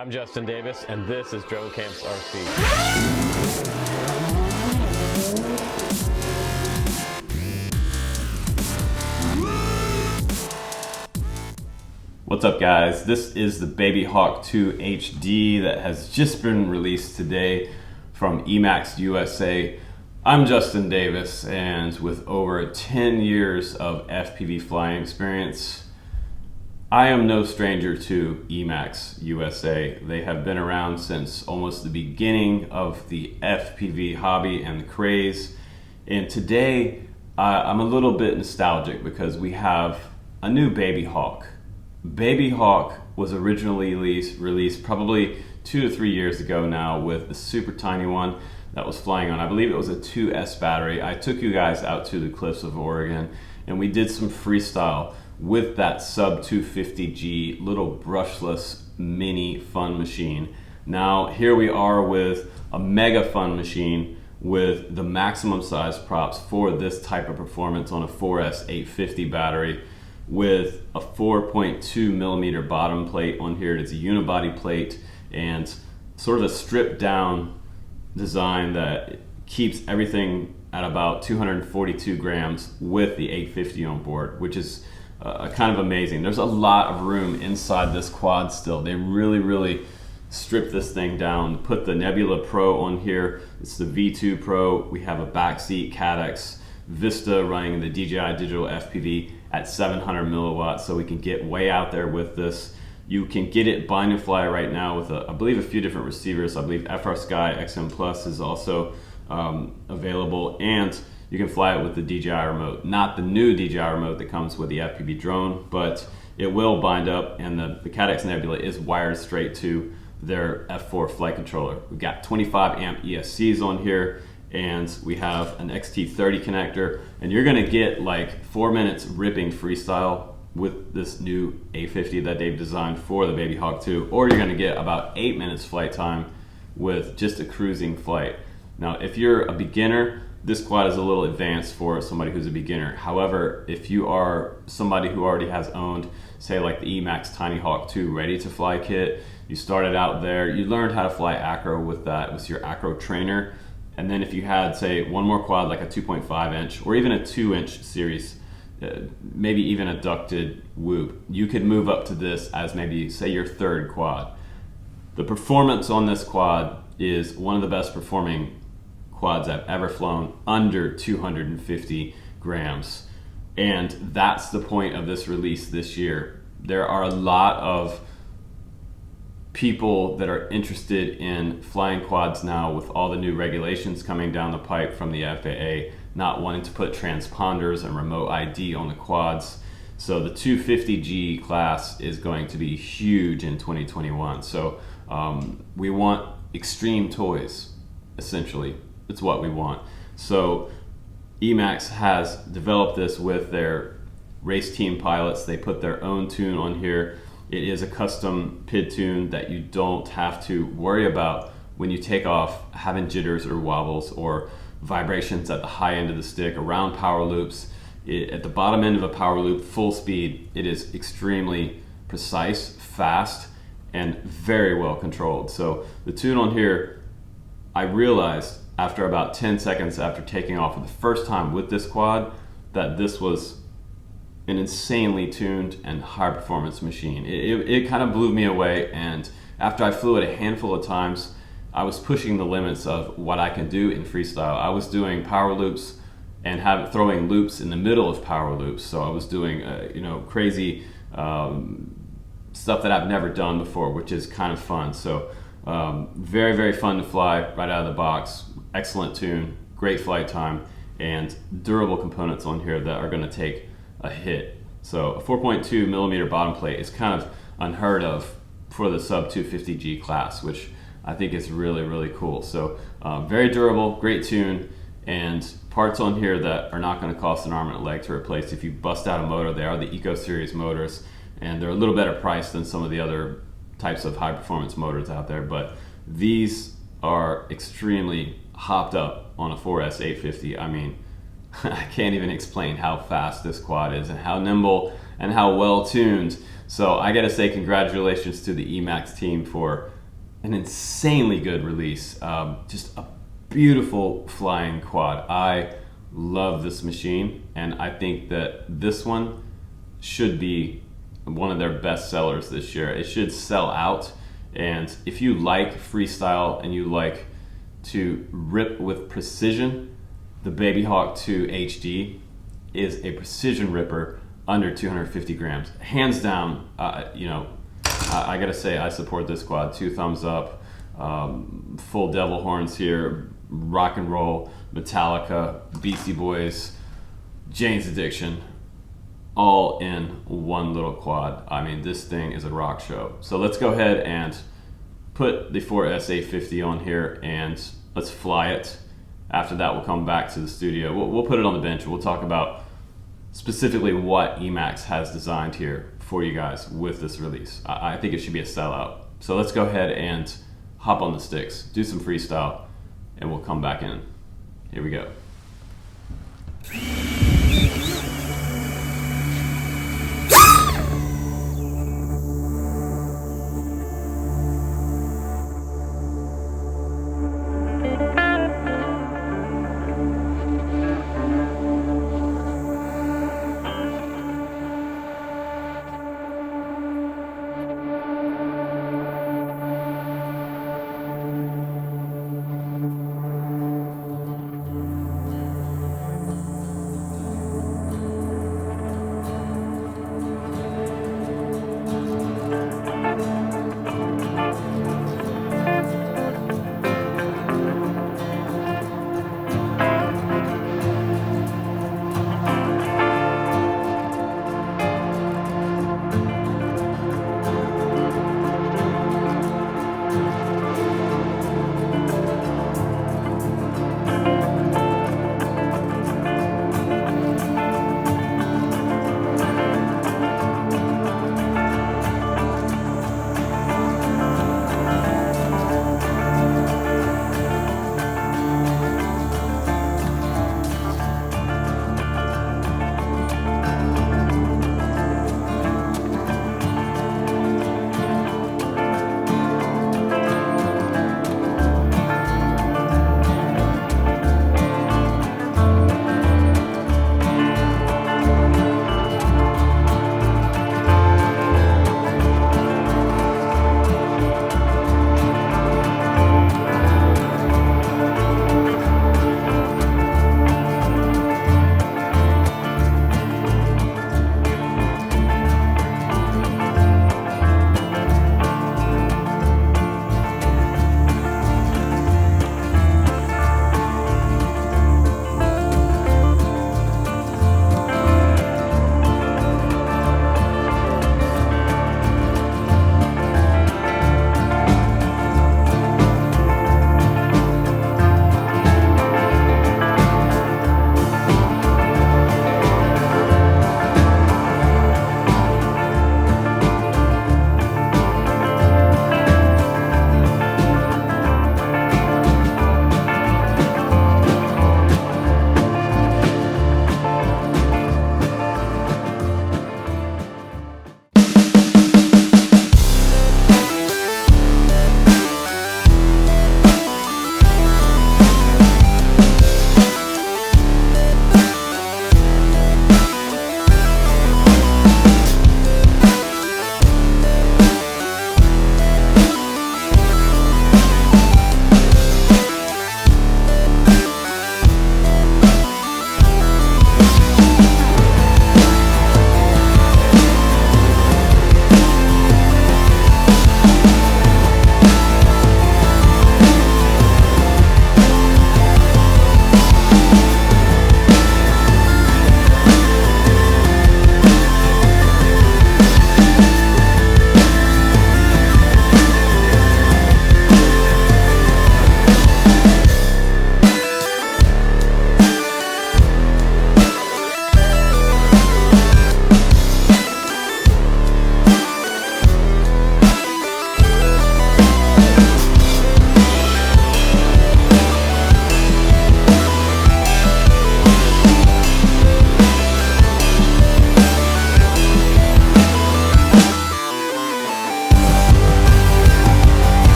I'm Justin Davis, and this is Drone Camps RC. What's up, guys? This is the Babyhawk II HD that has just been released today from EMAX USA. I'm Justin Davis, and with over 10 years of FPV flying experience, I am no stranger to EMAX USA. They have been around since almost the beginning of the FPV hobby and the craze. And today, I'm a little bit nostalgic because we have a new Babyhawk. Babyhawk was originally released probably 2 to 3 years ago now with the super tiny one that was flying on, I believe it was a 2S battery. I took you guys out to the cliffs of Oregon and we did some freestyle with that sub 250G little brushless mini fun machine. Now here we are with a mega fun machine with the maximum size props for this type of performance on a 4S 850 battery with a 4.2 millimeter bottom plate on here. It's a unibody plate and sort of a stripped down design that keeps everything at about 242 grams with the 850 on board, which is kind of amazing. There's a lot of room inside this quad still. They really stripped this thing down, put the Nebula Pro on here. It's the V2 Pro. We have a backseat Cadex Vista running the DJI Digital FPV at 700 milliwatts, so we can get way out there with this. You can get it bind and fly right now with, I believe, a few different receivers. I believe FrSky XM Plus is also available, and you can fly it with the DJI remote. Not the new DJI remote that comes with the FPV drone, but it will bind up, and the Cadex Nebula is wired straight to their F4 flight controller. We've got 25 amp ESCs on here, and we have an XT30 connector, and you're gonna get like 4 minutes ripping freestyle with this new 850 that they've designed for the Babyhawk 2, or you're gonna get about 8 minutes flight time with just a cruising flight. Now, if you're a beginner, this quad is a little advanced for somebody who's a beginner. However, if you are somebody who already has owned, say like the EMAX Tiny Hawk 2 ready to fly kit, you started out there, you learned how to fly acro with that, with your acro trainer. And then if you had, say, one more quad like a 2.5 inch or even a 2-inch series, maybe even a ducted whoop, you could move up to this as maybe, say, your third quad. The performance on this quad is one of the best performing quads I've ever flown, under 250 grams. And that's the point of this release this year. There are a lot of people that are interested in flying quads now with all the new regulations coming down the pipe from the FAA, not wanting to put transponders and remote ID on the quads. So the 250G class is going to be huge in 2021. So we want extreme toys, essentially. It's what we want. So EMAX has developed this with their race team pilots. They put their own tune on here. It is a custom PID tune that you don't have to worry about when you take off having jitters or wobbles or vibrations at the high end of the stick around power loops. At the bottom end of a power loop, full speed, it is extremely precise, fast, and very well controlled. So the tune on here, I realized after about 10 seconds after taking off for the first time with this quad that this was an insanely tuned and high performance machine. It kind of blew me away, and after I flew it a handful of times, I was pushing the limits of what I can do in freestyle. I was doing power loops and throwing loops in the middle of power loops. So I was doing crazy stuff that I've never done before, which is kind of fun. So very fun to fly right out of the box. Excellent tune, great flight time, and durable components on here that are going to take a hit. So a 4.2 millimeter bottom plate is kind of unheard of for the sub 250G class, which I think is really cool. So very durable, great tune, and parts on here that are not going to cost an arm and a leg to replace. If you bust out a motor, they are the Eco Series motors, and they're a little better priced than some of the other types of high performance motors out there, but these are extremely hopped up on a 4S 850. I mean, I can't even explain how fast this quad is and how nimble and how well tuned. So I gotta say congratulations to the EMAX team for an insanely good release. Just a beautiful flying quad. I love this machine, and I think that this one should be one of their best sellers this year. It should sell out, and if you like freestyle and you like to rip with precision, the Babyhawk II HD is a precision ripper under 250 grams. Hands down, I gotta say I support this quad. 2 thumbs up, full devil horns here, rock and roll, Metallica, Beastie Boys, Jane's Addiction, all in one little quad. I mean, this thing is a rock show. So let's go ahead and put the 4S850 on here and let's fly it. After that, we'll come back to the studio. We'll put it on the bench. We'll talk about specifically what EMAX has designed here for you guys with this release. I think it should be a sellout. So let's go ahead and hop on the sticks, do some freestyle, and we'll come back in. Here we go.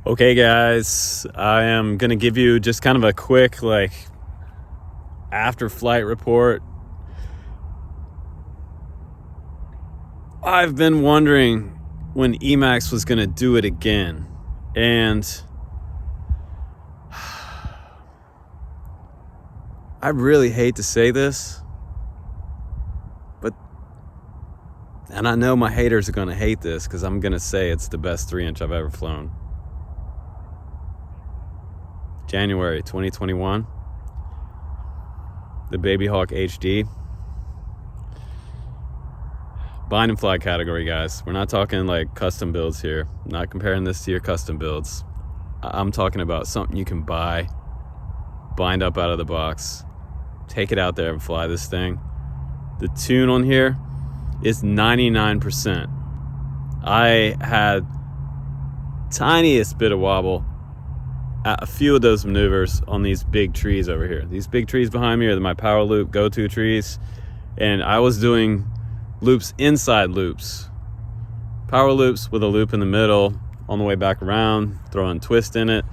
Okay guys, I am gonna give you just kind of a quick after flight report. I've been wondering when EMAX was gonna do it again, and I really hate to say this, and I know my haters are gonna hate this because I'm gonna say it's the best 3-inch I've ever flown. January 2021, the Babyhawk HD. Bind and fly category, guys. We're not talking like custom builds here. I'm not comparing this to your custom builds. I'm talking about something you can buy, bind up out of the box, take it out there and fly this thing. The tune on here is 99%. I had tiniest bit of wobble at a few of those maneuvers on these big trees over here. These big trees behind me are my power loop go-to trees, and I was doing loops inside loops, power loops with a loop in the middle on the way back around, throwing twist in it.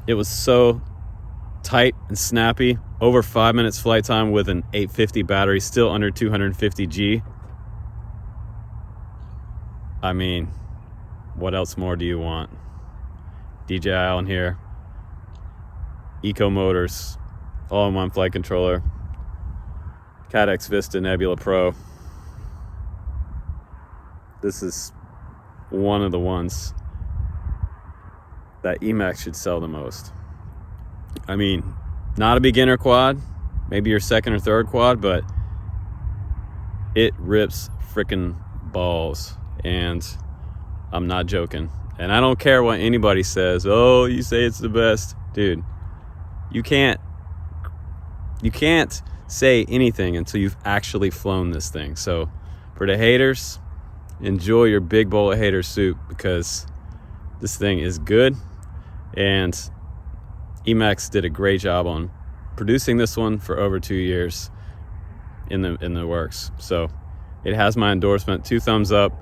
It was so tight and snappy. Over 5 minutes flight time with an 850 battery, still under 250 G. I mean, what else more do you want? DJI on here, Eco Motors, all-in-one flight controller, Cadex Vista Nebula Pro. This is one of the ones that EMAX should sell the most. I mean, not a beginner quad, maybe your second or third quad, but it rips freaking balls, and I'm not joking. And I don't care what anybody says. Oh, you say it's the best. Dude, you can't say anything until you've actually flown this thing. So for the haters, enjoy your big bowl of hater soup, because this thing is good, and EMAX did a great job on producing this one for over 2 years in the works. So it has my endorsement, 2 thumbs up.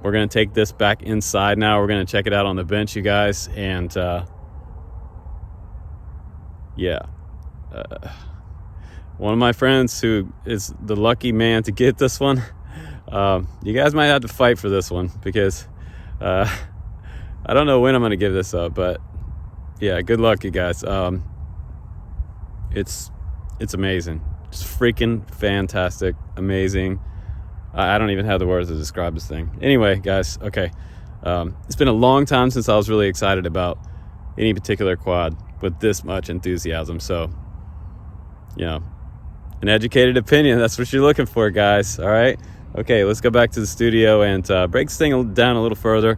We're gonna take this back inside now. We're gonna check it out on the bench, you guys, and one of my friends who is the lucky man to get this one, you guys might have to fight for this one, because I don't know when I'm gonna give this up, but yeah, good luck, you guys. It's amazing. It's freaking fantastic, amazing. I don't even have the words to describe this thing. Anyway, guys, okay. It's been a long time since I was really excited about any particular quad with this much enthusiasm. So, you know, an educated opinion, that's what you're looking for, guys. All right? Okay, let's go back to the studio and break this thing down a little further,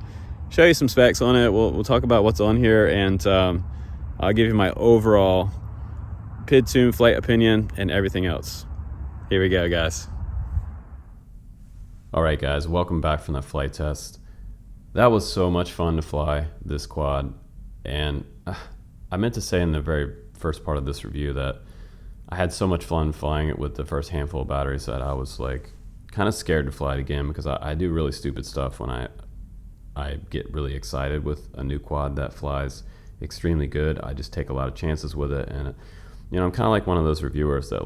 show you some specs on it. We'll talk about what's on here, and I'll give you my overall PID tune, flight opinion, and everything else. Here we go, guys. All right, guys, welcome back from the flight test. That was so much fun to fly this quad, and I meant to say in the very first part of this review that I had so much fun flying it with the first handful of batteries that I was like kind of scared to fly it again, because I do really stupid stuff when I get really excited with a new quad that flies extremely good. I just take a lot of chances with it, and you know, I'm kind of like one of those reviewers that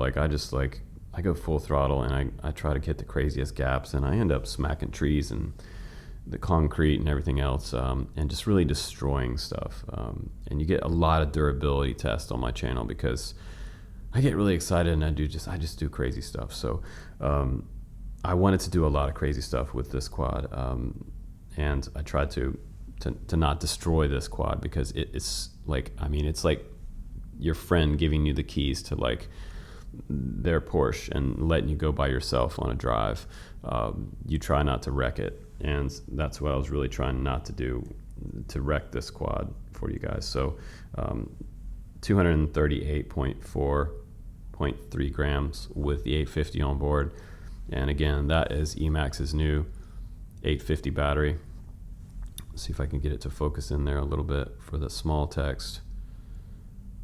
I go full throttle, and I try to hit the craziest gaps, and I end up smacking trees and the concrete and everything else, and just really destroying stuff. And you get a lot of durability tests on my channel because I get really excited and I just do crazy stuff. So I wanted to do a lot of crazy stuff with this quad, and I tried to not destroy this quad, because it's like, I mean, it's like your friend giving you the keys to like their Porsche and letting you go by yourself on a drive. You try not to wreck it, and that's what I was really trying not to do, to wreck this quad for you guys. So 238.4.3 grams with the 850 on board, and again, that is EMAX's new 850 battery. Let's see if I can get it to focus in there a little bit for the small text.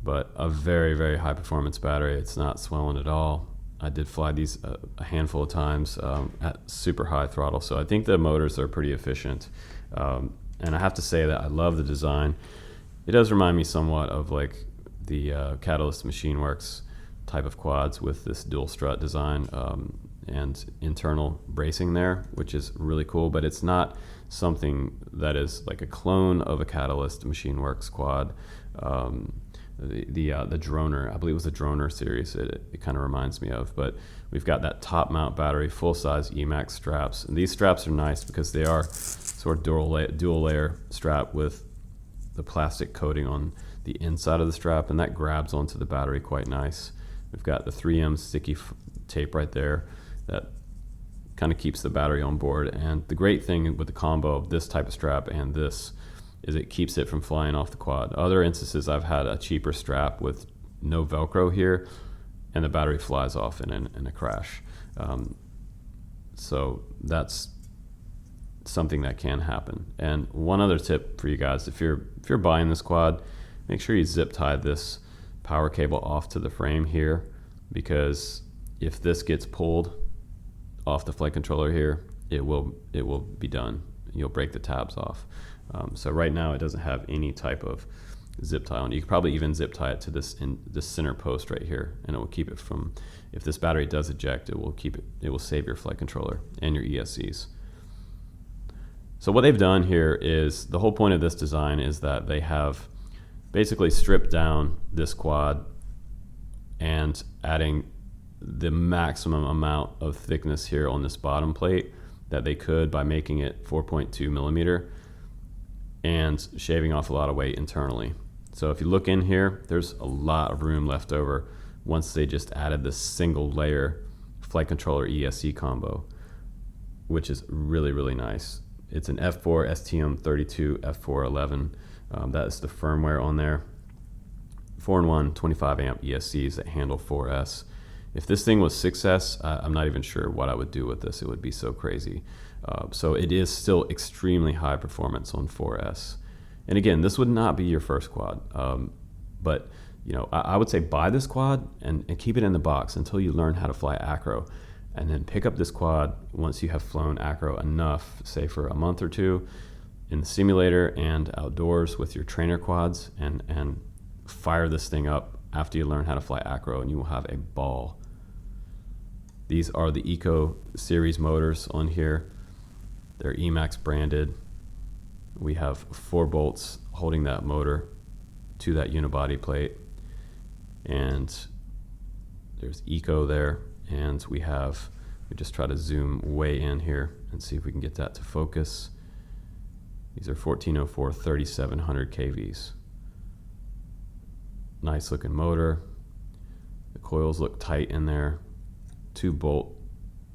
But a very, very high performance battery. It's not swelling at all. I did fly these a handful of times at super high throttle, so I think the motors are pretty efficient. And I have to say that I love the design. It does remind me somewhat of like the Catalyst Machine Works type of quads with this dual strut design and internal bracing there, which is really cool, but it's not something that is like a clone of a Catalyst Machine Works quad. The Droner, I believe it was the Droner series, it kind of reminds me of, but we've got that top mount battery, full size EMAX straps, and these straps are nice because they are sort of dual layer strap with the plastic coating on the inside of the strap, and that grabs onto the battery quite nice. We've got the 3M sticky tape right there that kind of keeps the battery on board, and the great thing with the combo of this type of strap and this is it keeps it from flying off the quad. Other instances I've had a cheaper strap with no Velcro here and the battery flies off in a crash. So that's something that can happen. And one other tip for you guys, if you're buying this quad, make sure you zip tie this power cable off to the frame here, because if this gets pulled off the flight controller here, it will be done. You'll break the tabs off. So right now it doesn't have any type of zip tie on. You could probably even zip tie it to this center post right here, and it will keep it from, if this battery does eject, it will save your flight controller and your ESCs. So what they've done here is, the whole point of this design is that they have basically stripped down this quad and adding the maximum amount of thickness here on this bottom plate that they could by making it 4.2 millimeter and shaving off a lot of weight internally. So if you look in here, there's a lot of room left over once they just added this single layer flight controller ESC combo, which is really, really nice. It's an F4 STM32 F411. That is the firmware on there. 4-in-1 25 amp ESCs that handle 4S. If this thing was 6S, I'm not even sure what I would do with this. It would be so crazy. So it is still extremely high performance on 4S. And again, this would not be your first quad. But you know, I would say buy this quad and keep it in the box until you learn how to fly acro. And then pick up this quad once you have flown acro enough, say for a month or two, in the simulator and outdoors with your trainer quads, and fire this thing up after you learn how to fly acro, and you will have a ball. These are the Eco Series motors on here. They're EMAX branded. We have 4 bolts holding that motor to that unibody plate, and there's Eco there. And we just try to zoom way in here and see if we can get that to focus. These are 1404 3700 kVs. Nice looking motor. The coils look tight in there. 2 bolt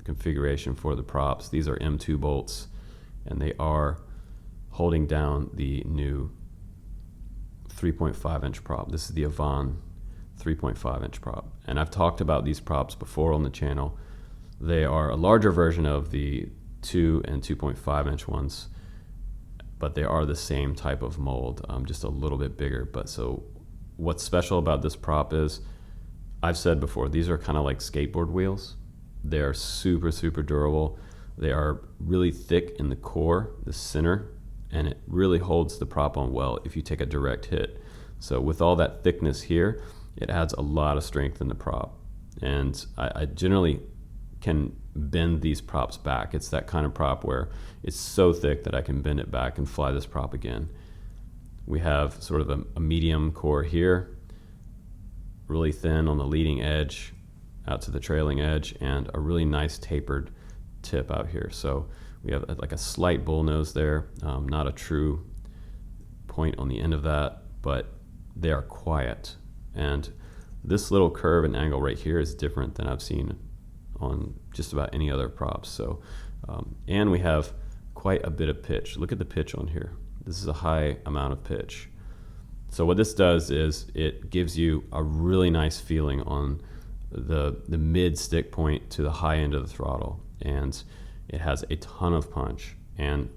configuration for the props. These are M2 bolts, and they are holding down the new 3.5 inch prop. This is the Avon 3.5 inch prop, and I've talked about these props before on the channel. They are a larger version of the 2 and 2.5 inch ones, but they are the same type of mold, just a little bit bigger. But so what's special about this prop is, I've said before, these are kind of like skateboard wheels. They are super, super durable. They are really thick in the core, the center, and it really holds the prop on well if you take a direct hit. So with all that thickness here, it adds a lot of strength in the prop. And I generally can bend these props back. It's that kind of prop where it's so thick that I can bend it back and fly this prop again. We have sort of a medium core here, really thin on the leading edge out to the trailing edge, and a really nice tapered tip out here. So we have like a slight bull nose there, not a true point on the end of that, but they are quiet. And this little curve and angle right here is different than I've seen on just about any other props. So, and we have quite a bit of pitch. Look at the pitch on here. This is a high amount of pitch. So what this does is it gives you a really nice feeling on the mid stick point to the high end of the throttle. And it has a ton of punch and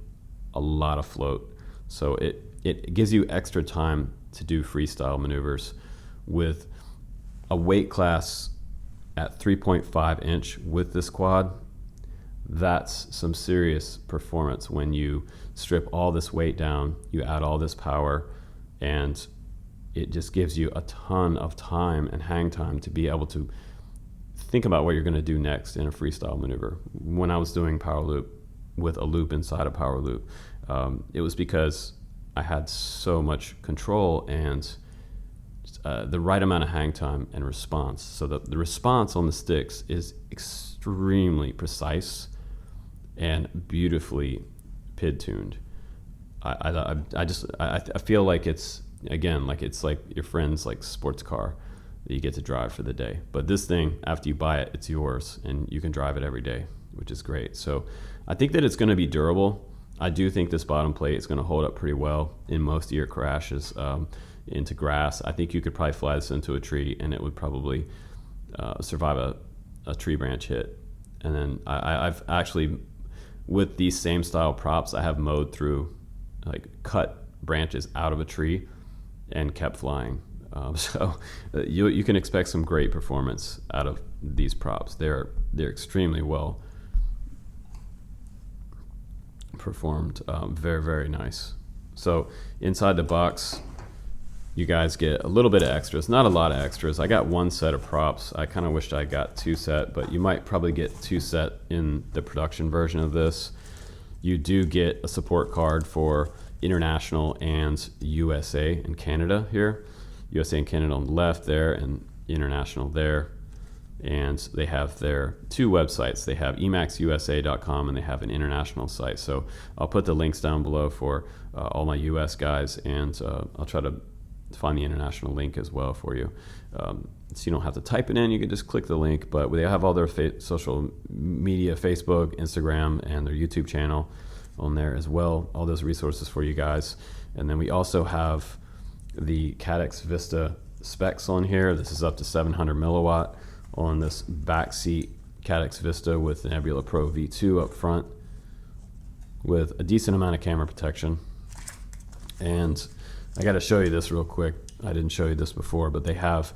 a lot of float. So it gives you extra time to do freestyle maneuvers with a weight class at 3.5 inch with this quad. That's some serious performance when you strip all this weight down, you add all this power, and it just gives you a ton of time and hang time to be able to think about what you're going to do next in a freestyle maneuver. When I was doing power loop with a loop inside a power loop, it was because I had so much control and the right amount of hang time and response. So the response on the sticks is extremely precise and beautifully PID tuned. I feel like it's, again, like it's like your friend's like sports car that you get to drive for the day. But this thing, after you buy it, it's yours and you can drive it every day, which is great. So I think that it's going to be durable. I do think this bottom plate is going to hold up pretty well in most of your crashes into grass. I think you could probably fly this into a tree and it would probably survive a tree branch hit. And then I've actually, with these same style props, I have mowed through, like cut branches out of a tree and kept flying. So you can expect some great performance out of these props. They're extremely well performed, very, very nice. So inside the box, you guys get a little bit of extras, not a lot of extras. I got one set of props. I kind of wished I got two set, but you might probably get two set in the production version of this. You do get a support card for international and USA and Canada here. USA and Canada on the left there and international there. And they have their two websites. They have EMAXUSA.com and they have an international site. So I'll put the links down below for all my US guys, and I'll try to find the international link as well for you. So you don't have to type it in, you can just click the link, but they have all their social media, Facebook, Instagram, and their YouTube channel on there as well. All those resources for you guys. And then we also have the Cadex Vista specs on here. This is up to 700 milliwatt on this backseat Cadex Vista with the Nebula Pro V2 up front with a decent amount of camera protection. And I got to show you this real quick. I didn't show you this before, but they have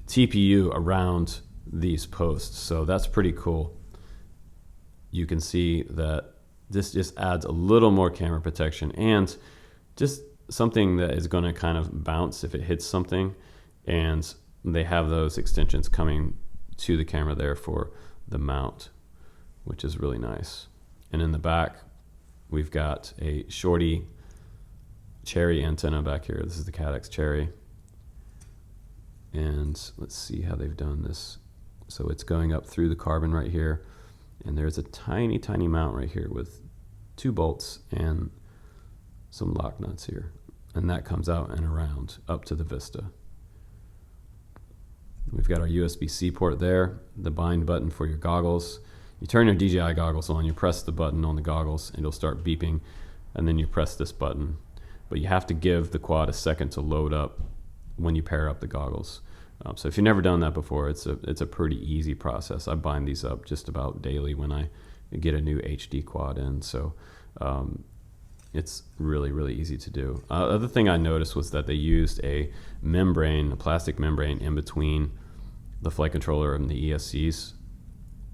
TPU around these posts, so that's pretty cool. You can see that this just adds a little more camera protection and just something that is going to kind of bounce if it hits something, and they have those extensions coming to the camera there for the mount, which is really nice. And in the back, we've got a shorty cherry antenna back here. This is the Cadex Cherry. And let's see how they've done this. So it's going up through the carbon right here. And there's a tiny, tiny mount right here with 2 bolts and some lock nuts here. And that comes out and around up to the Vista. We've got our USB-C port there, the bind button for your goggles. You turn your DJI goggles on, you press the button on the goggles and it'll start beeping, and then you press this button. But you have to give the quad a second to load up when you pair up the goggles. So if you've never done that before, it's a pretty easy process. I bind these up just about daily when I get a new HD quad in. So it's really, really easy to do. Other thing I noticed was that they used a membrane, a plastic membrane in between the flight controller and the ESCs,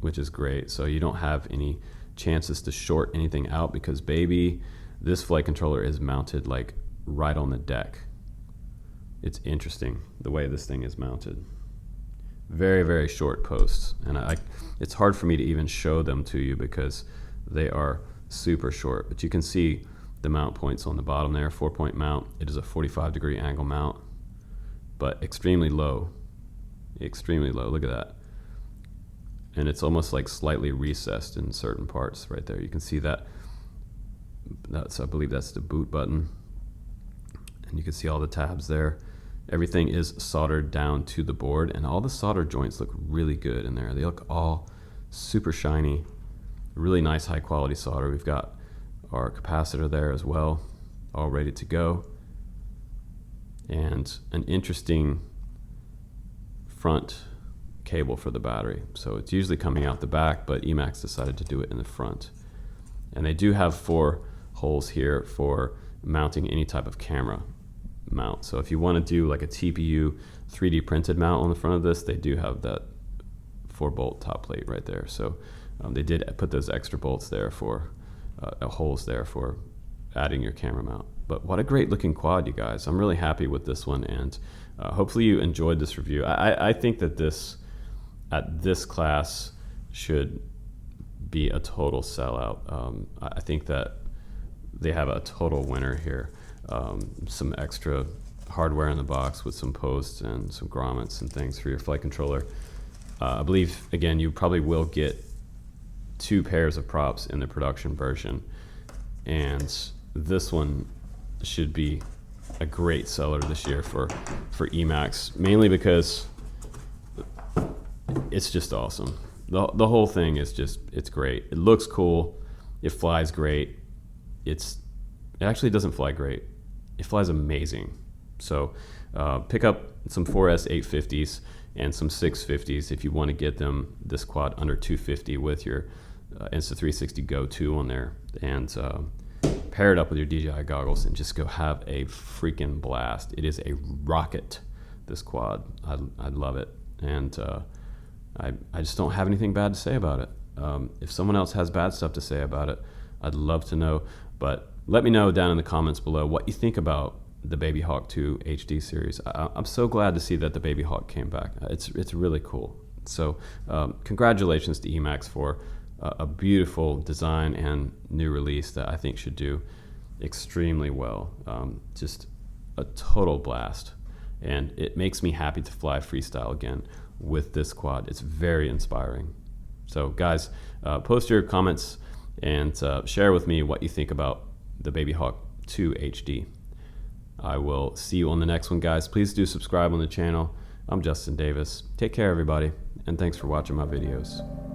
which is great. So you don't have any chances to short anything out because, baby, this flight controller is mounted like right on the deck. It's interesting the way this thing is mounted. Very, very short posts. And it's hard for me to even show them to you because they are super short. But you can see the mount points on the bottom there, 4-point mount. It is a 45-degree angle mount, but extremely low. Extremely low, look at that. And it's almost like slightly recessed in certain parts right there. You can see that. I believe that's the boot button. And you can see all the tabs there. Everything is soldered down to the board, and all the solder joints look really good in there. They look all super shiny, really nice high quality solder. We've got our capacitor there as well, all ready to go. And an interesting front cable for the battery. So it's usually coming out the back, but EMAX decided to do it in the front. And they do have 4 holes here for mounting any type of camera mount. So if you want to do like a TPU 3D printed mount on the front of this, they do have that 4-bolt top plate right there. So they did put those extra bolts there for holes there for adding your camera mount. But what a great looking quad, you guys. I'm really happy with this one, and hopefully you enjoyed this review. I think that this at this class should be a total sellout. I think that they have a total winner here. Some extra hardware in the box with some posts and some grommets and things for your flight controller. I believe, again, you probably will get 2 pairs of props in the production version, and this one should be a great seller this year for EMAX, mainly because it's just awesome. The whole thing is just, it's great. It looks cool. It flies great. It actually doesn't fly great. It flies amazing. So pick up some 4S 850s and some 650s if you want to get them this quad under 250 with your Insta360 Go 2 on there, and pair it up with your DJI goggles and just go have a freaking blast. It is a rocket, this quad. I love it, and I just don't have anything bad to say about it. If someone else has bad stuff to say about it, I'd love to know, but let me know down in the comments below what you think about the Babyhawk II HD series. I'm so glad to see that the Babyhawk came back. It's really cool. So congratulations to EMAX for a beautiful design and new release that I think should do extremely well. Just a total blast, and it makes me happy to fly freestyle again with this quad. It's very inspiring. So guys, post your comments and share with me what you think about the Babyhawk II HD. I will see you on the next one, guys. Please do subscribe on the channel. I'm Justin Davis. Take care, everybody, and thanks for watching my videos.